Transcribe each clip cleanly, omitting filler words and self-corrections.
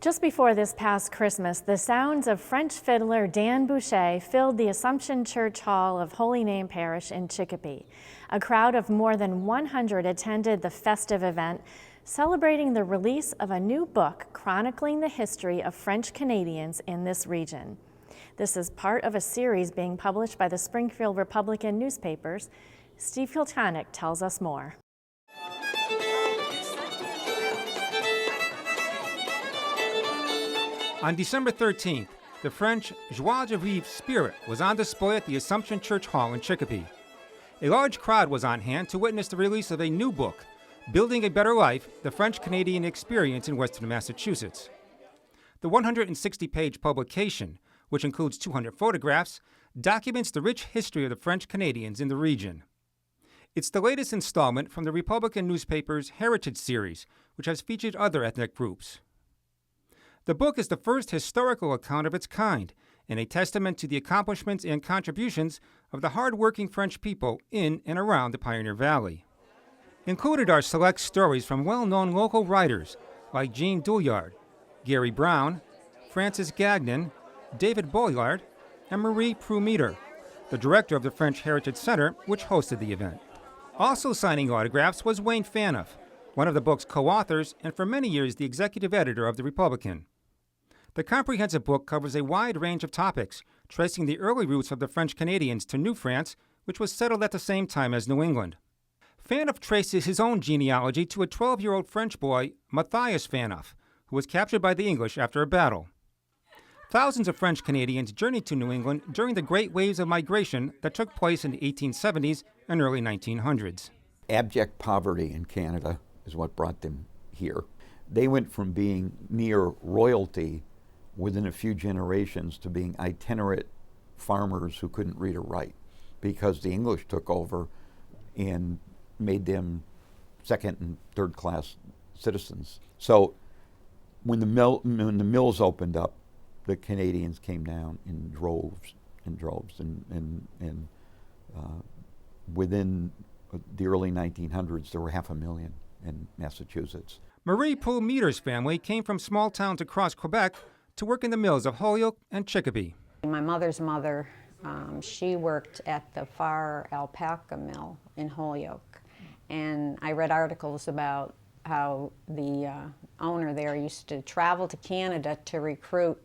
Just before this past Christmas, the sounds of French fiddler Dan Boucher filled the Assumption Church Hall of Holy Name Parish in Chicopee. A crowd of more than 100 attended the festive event, celebrating the release of a new book chronicling the history of French Canadians in this region. This is part of a series being published by the Springfield Republican newspapers. Steve Kiltonic tells us more. On December 13th, the French joie de vivre spirit was on display at the Assumption Church Hall in Chicopee. A large crowd was on hand to witness the release of a new book, Building a Better Life, The French-Canadian Experience in Western Massachusetts. The 160-page publication, which includes 200 photographs, documents the rich history of the French Canadians in the region. It's the latest installment from the Republican newspaper's Heritage series, which has featured other ethnic groups. The book is the first historical account of its kind, and a testament to the accomplishments and contributions of the hard-working French people in and around the Pioneer Valley. Included are select stories from well-known local writers like Jean Douillard, Gary Brown, Francis Gagnon, David Boillard, and Marie Preux-Meter, the director of the French Heritage Center, which hosted the event. Also signing autographs was Wayne Fanoff, one of the book's co-authors and for many years the executive editor of The Republican. The comprehensive book covers a wide range of topics, tracing the early roots of the French Canadians to New France, which was settled at the same time as New England. Fanoff traces his own genealogy to a 12-year-old French boy, Matthias Fanoff, who was captured by the English after a battle. Thousands of French Canadians journeyed to New England during the great waves of migration that took place in the 1870s and early 1900s. Abject poverty in Canada is what brought them here. They went from being near royalty within a few generations to being itinerant farmers who couldn't read or write because the English took over and made them second and third class citizens. So when the mills opened up, the Canadians came down in droves, and within the early 1900s, there were 500,000 in Massachusetts. Marie Preux-Meter's family came from small towns across Quebec to work in the mills of Holyoke and Chicopee. My mother's mother, she worked at the Far Alpaca Mill in Holyoke, and I read articles about how the owner there used to travel to Canada to recruit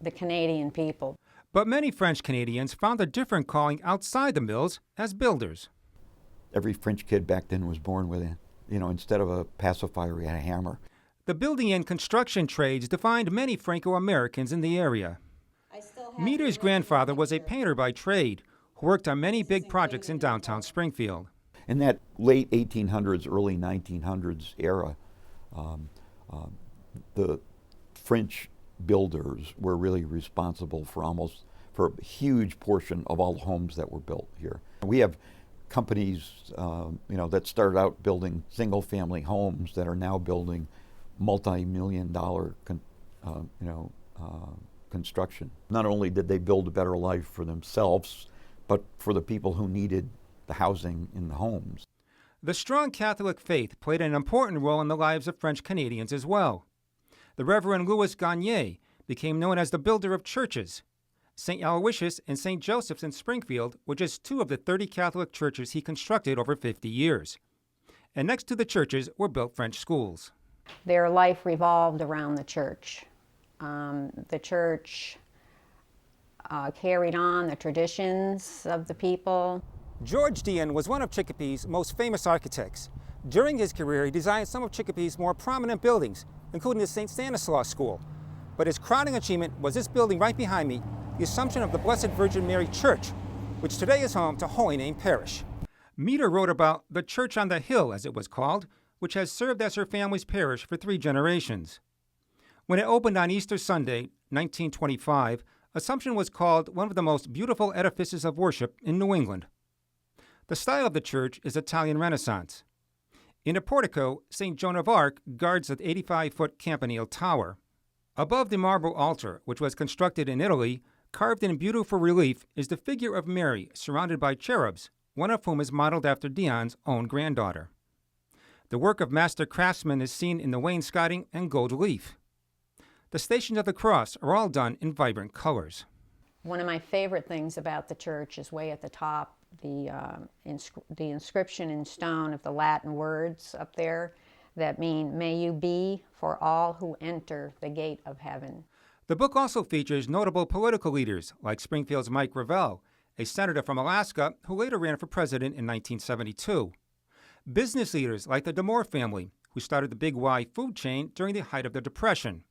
the Canadian people. But many French Canadians found a different calling outside the mills as builders. Every French kid back then was born with instead of a pacifier, he had a hammer. The building and construction trades defined many Franco-Americans in the area. Meter's grandfather was a painter by trade who worked on many big projects in downtown Springfield. In that late 1800s, early 1900s era, the French builders were really responsible for a huge portion of all the homes that were built here. We have companies, that started out building single-family homes that are now building multi-million-dollar construction. Not only did they build a better life for themselves, but for the people who needed the housing in the homes. The strong Catholic faith played an important role in the lives of French Canadians as well. The Reverend Louis Gagné became known as the builder of churches. St. Aloysius and St. Joseph's in Springfield were just two of the 30 Catholic churches he constructed over 50 years. And next to the churches were built French schools. Their life revolved around the church. The church carried on the traditions of the people. George Dean was one of Chicopee's most famous architects. During his career, he designed some of Chicopee's more prominent buildings, including the St. Stanislaus School. But his crowning achievement was this building right behind me, the Assumption of the Blessed Virgin Mary Church, which today is home to Holy Name Parish. Meter wrote about the Church on the Hill, as it was called, which has served as her family's parish for 3 generations. When it opened on Easter Sunday, 1925, Assumption was called one of the most beautiful edifices of worship in New England. The style of the church is Italian Renaissance. In a portico, St. Joan of Arc guards the 85-foot campanile tower. Above the marble altar, which was constructed in Italy, carved in beautiful relief is the figure of Mary surrounded by cherubs, one of whom is modeled after Dion's own granddaughter. The work of master craftsmen is seen in the wainscoting and gold leaf. The Stations of the Cross are all done in vibrant colors. One of my favorite things about the church is way at the top, the inscription in stone of the Latin words up there that mean, "May you be for all who enter the gate of heaven." The book also features notable political leaders like Springfield's Mike Gravel, a senator from Alaska who later ran for president in 1972. Business leaders like the DeMoore family, who started the Big Y food chain during the height of the Depression.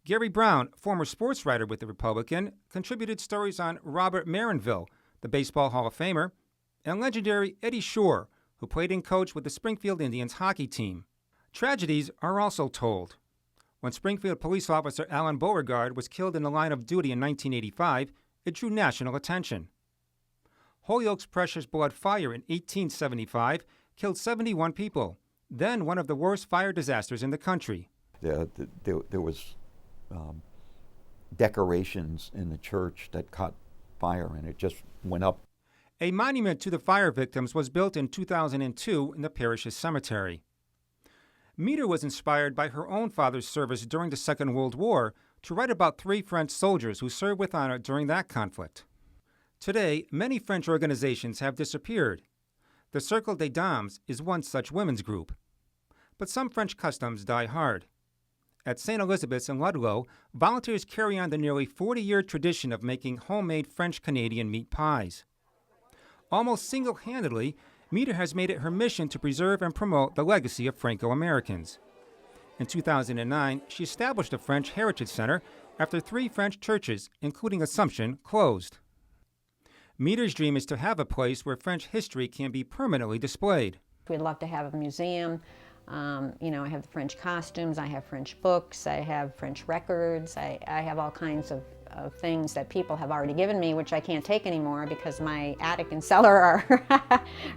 Gary Brown, former sports writer with the Republican, contributed stories on Robert Marinville, the Baseball Hall of Famer, and legendary Eddie Shore, who played and coached with the Springfield Indians hockey team. Tragedies are also told. When Springfield police officer Alan Beauregard was killed in the line of duty in 1985, it drew national attention. Holyoke's Precious Blood Fire in 1875 killed 71 people, then one of the worst fire disasters in the country. There was decorations in the church that caught fire, and it just went up. A monument to the fire victims was built in 2002 in the parish's cemetery. Meter was inspired by her own father's service during the Second World War to write about 3 French soldiers who served with honor during that conflict. Today, many French organizations have disappeared. The Cercle des Dames is one such women's group. But some French customs die hard. At St. Elizabeth's in Ludlow, volunteers carry on the nearly 40-year tradition of making homemade French-Canadian meat pies. Almost single-handedly, Meter has made it her mission to preserve and promote the legacy of Franco-Americans. In 2009, she established a French Heritage Center after 3 French churches, including Assumption, closed. Meter's dream is to have a place where French history can be permanently displayed. We'd love to have a museum. I have the French costumes, I have French books, I have French records, I have all kinds of things that people have already given me, which I can't take anymore because my attic and cellar are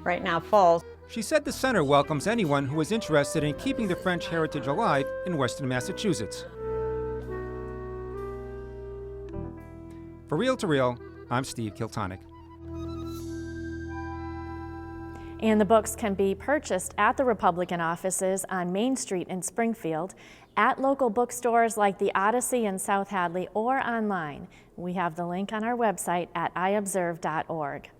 right now full. She said the center welcomes anyone who is interested in keeping the French heritage alive in Western Massachusetts. For Real to Real, I'm Steve Kiltonic. And the books can be purchased at the Republican offices on Main Street in Springfield, at local bookstores like the Odyssey in South Hadley, or online. We have the link on our website at iobserve.org.